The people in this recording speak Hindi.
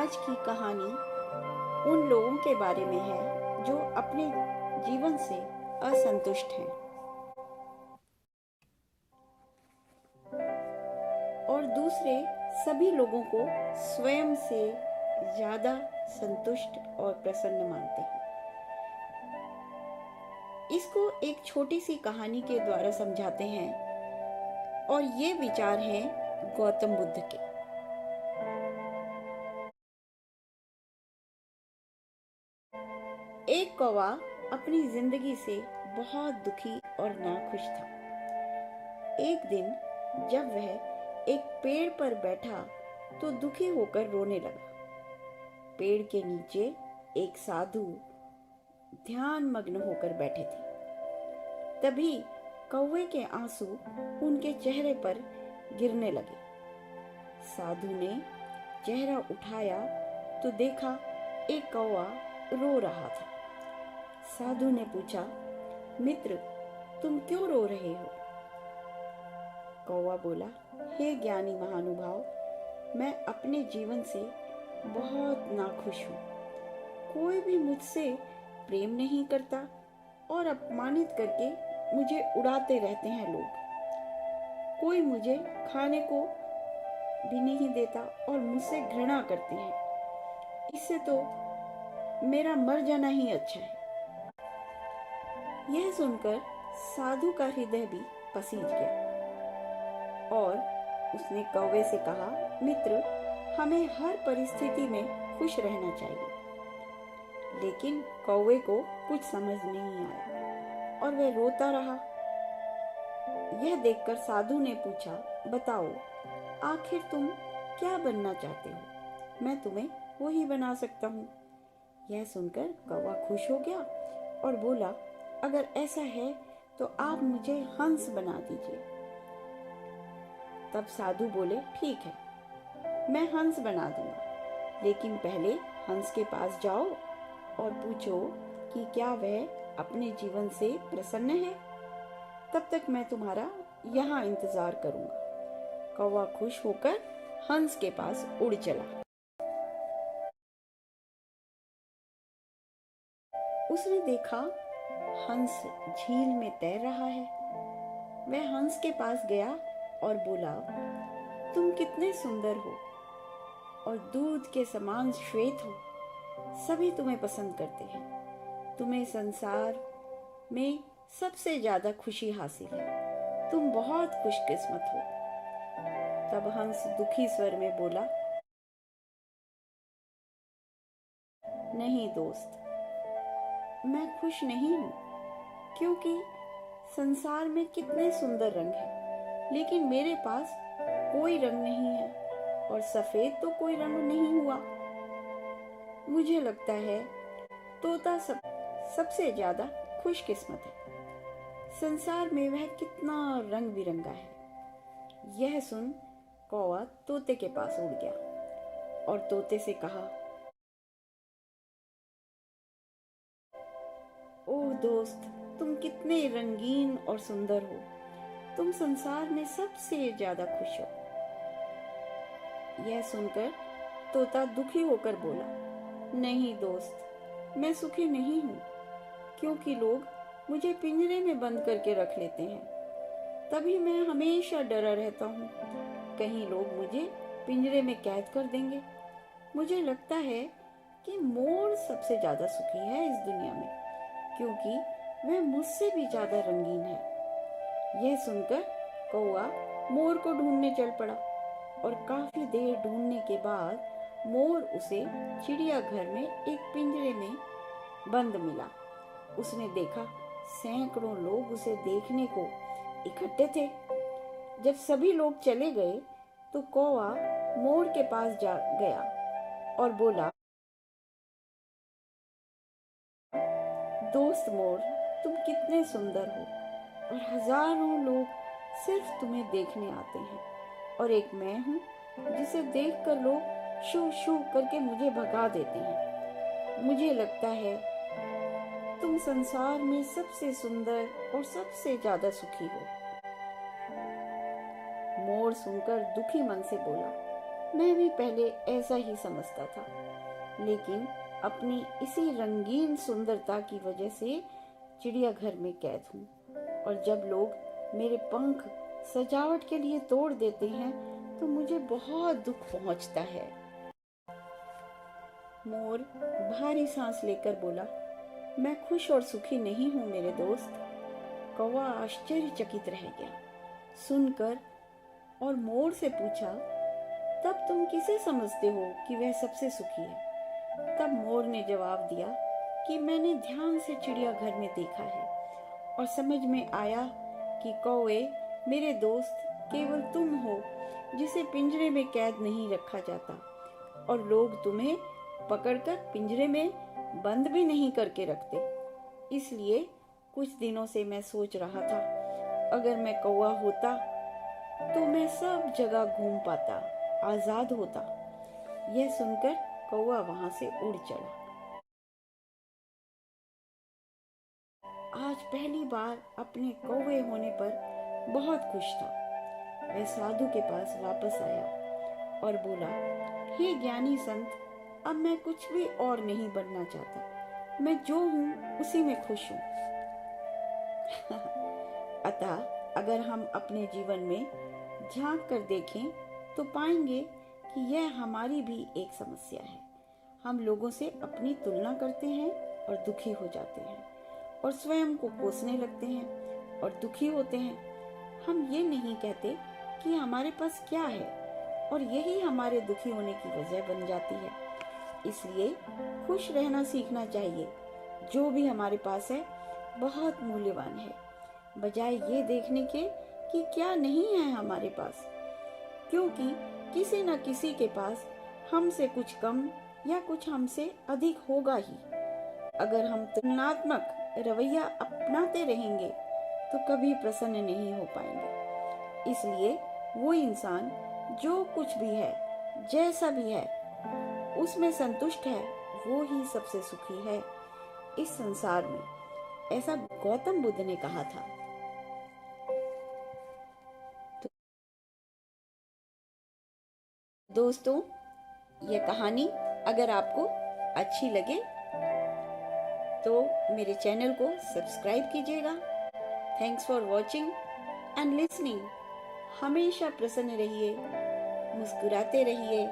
आज की कहानी उन लोगों के बारे में है जो अपने जीवन से असंतुष्ट हैं और दूसरे सभी लोगों को स्वयं से ज्यादा संतुष्ट और प्रसन्न मानते हैं। इसको एक छोटी सी कहानी के द्वारा समझाते हैं और ये विचार हैं गौतम बुद्ध के। एक कौवा अपनी जिंदगी से बहुत दुखी और नाखुश था। एक दिन जब वह एक पेड़ पर बैठा तो दुखी होकर रोने लगा। पेड़ के नीचे एक साधु ध्यान मग्न होकर बैठे थे। तभी कौवे के आंसू उनके चेहरे पर गिरने लगे। साधु ने चेहरा उठाया तो देखा एक कौवा रो रहा था। साधु ने पूछा, मित्र, तुम क्यों रो रहे हो? कौवा बोला, हे ज्ञानी महानुभाव, मैं अपने जीवन से बहुत नाखुश हूँ। कोई भी मुझसे प्रेम नहीं करता और अपमानित करके मुझे उड़ाते रहते हैं लोग। कोई मुझे खाने को भी नहीं देता और मुझसे घृणा करते हैं। इससे तो मेरा मर जाना ही अच्छा है। यह सुनकर साधु का हृदय भी पसीज गया और उसने कौवे से कहा, मित्र, हमें हर परिस्थिति में खुश रहना चाहिए। लेकिन कौवे को कुछ समझ नहीं आया और वह रोता रहा। यह देखकर साधु ने पूछा, बताओ, आखिर तुम क्या बनना चाहते हो? मैं तुम्हें वो ही बना सकता हूँ। यह सुनकर कौवा खुश हो गया और बोला, अगर ऐसा है तो आप मुझे हंस बना दीजिए। तब साधु बोले, ठीक है, मैं हंस बना दूंगा, लेकिन पहले हंस के पास जाओ और पूछो कि क्या वह अपने जीवन से प्रसन्न है। तब तक मैं तुम्हारा यहाँ इंतजार करूंगा। कौवा खुश होकर हंस के पास उड़ चला। उसने देखा हंस झील में तैर रहा है। वह हंस के पास गया और बोला, तुम कितने सुंदर हो और दूध के समान श्वेत हो। सभी तुम्हें पसंद करते हैं। तुम्हें संसार में सबसे ज्यादा खुशी हासिल है। तुम बहुत खुशकिस्मत हो। तब हंस दुखी स्वर में बोला, नहीं दोस्त, मैं खुश नहीं हूँ, क्योंकि संसार में कितने सुंदर रंग हैं, लेकिन मेरे पास कोई रंग नहीं है और सफेद तो कोई रंग नहीं हुआ। मुझे लगता है तोता सबसे ज्यादा खुशकिस्मत है। संसार में वह कितना रंग बिरंगा है। यह सुन कौवा तोते के पास उड़ गया और तोते से कहा, ओह दोस्त, तुम कितने रंगीन और सुंदर हो। तुम संसार में सबसे ज्यादा खुश हो। यह सुनकर तोता दुखी होकर बोला, नहीं दोस्त, मैं सुखी नहीं हूँ, क्योंकि लोग मुझे पिंजरे में बंद करके रख लेते हैं। तभी मैं हमेशा डरा रहता हूँ, कहीं लोग मुझे पिंजरे में कैद कर देंगे। मुझे लगता है कि मोर सबसे ज्यादा सुखी है इस दुनिया में, क्योंकि वह मुझसे भी ज्यादा रंगीन है। यह सुनकर कौवा मोर को ढूंढने चल पड़ा और काफी देर ढूंढने के बाद मोर उसे चिड़ियाघर में एक पिंजरे में बंद मिला। उसने देखा सैकड़ों लोग उसे देखने को इकट्ठे थे। जब सभी लोग चले गए तो कौवा मोर के पास जा गया और बोला, दोस्त मोर, तुम कितने सुंदर हो और हजारों लोग सिर्फ तुम्हें देखने आते हैं, और एक मैं हूँ जिसे देखकर लोग शू शू करके मुझे भगा देते हैं। मुझे लगता है तुम संसार में सबसे सुंदर और सबसे ज्यादा सुखी हो। मोर सुनकर दुखी मन से बोला, मैं भी पहले ऐसा ही समझता था, लेकिन अपनी इसी रंगीन सुंदरता की वजह से चिड़ियाघर में कैद हूँ। और जब लोग मेरे पंख सजावट के लिए तोड़ देते हैं तो मुझे बहुत दुख पहुंचता है। मोर भारी सांस लेकर बोला, मैं खुश और सुखी नहीं हूँ मेरे दोस्त। कौवा आश्चर्यचकित रह गया सुनकर और मोर से पूछा, तब तुम किसे समझते हो कि वह सबसे सुखी है? तब मोर ने जवाब दिया कि मैंने ध्यान से चिड़ियाघर में देखा है और समझ में आया कि कौवे मेरे दोस्त केवल तुम हो जिसे पिंजरे में कैद नहीं रखा जाता, और लोग तुम्हें पकड़कर पिंजरे में बंद भी नहीं करके रखते। इसलिए कुछ दिनों से मैं सोच रहा था, अगर मैं कौवा होता तो मैं सब जगह घूम पाता, आजाद होता। यह सुनकर कौवा वहां से उड़ चला। आज पहली बार अपने कौवे होने पर बहुत खुश था। वह साधु के पास वापस आया और बोला, हे ज्ञानी संत, अब मैं कुछ भी और नहीं बनना चाहता। मैं जो हूँ उसी में खुश हूँ। अतः अगर हम अपने जीवन में झांक कर देखें तो पाएंगे कि यह हमारी भी एक समस्या है। हम लोगों से अपनी तुलना करते हैं और दुखी हो जाते हैं और स्वयं को कोसने लगते हैं और दुखी होते हैं। हम ये नहीं कहते कि हमारे पास क्या है, और यही हमारे दुखी होने की वजह बन जाती है। इसलिए खुश रहना सीखना चाहिए। जो भी हमारे पास है बहुत मूल्यवान है, बजाय ये देखने के कि क्या नहीं है हमारे पास, क्योंकि किसी न किसी के पास हमसे कुछ कम या कुछ हमसे अधिक होगा ही। अगर हम तुलनात्मक रवैया अपनाते रहेंगे तो कभी प्रसन्न नहीं हो पाएंगे। इसलिए वो इंसान जो कुछ भी है, जैसा भी है, उसमें संतुष्ट है, वो ही सबसे सुखी है इस संसार में, ऐसा गौतम बुद्ध ने कहा था। तो दोस्तों, यह कहानी अगर आपको अच्छी लगे तो मेरे चैनल को सब्सक्राइब कीजिएगा। Thanks for watching and listening. हमेशा प्रसन्न रहिए, मुस्कुराते रहिए।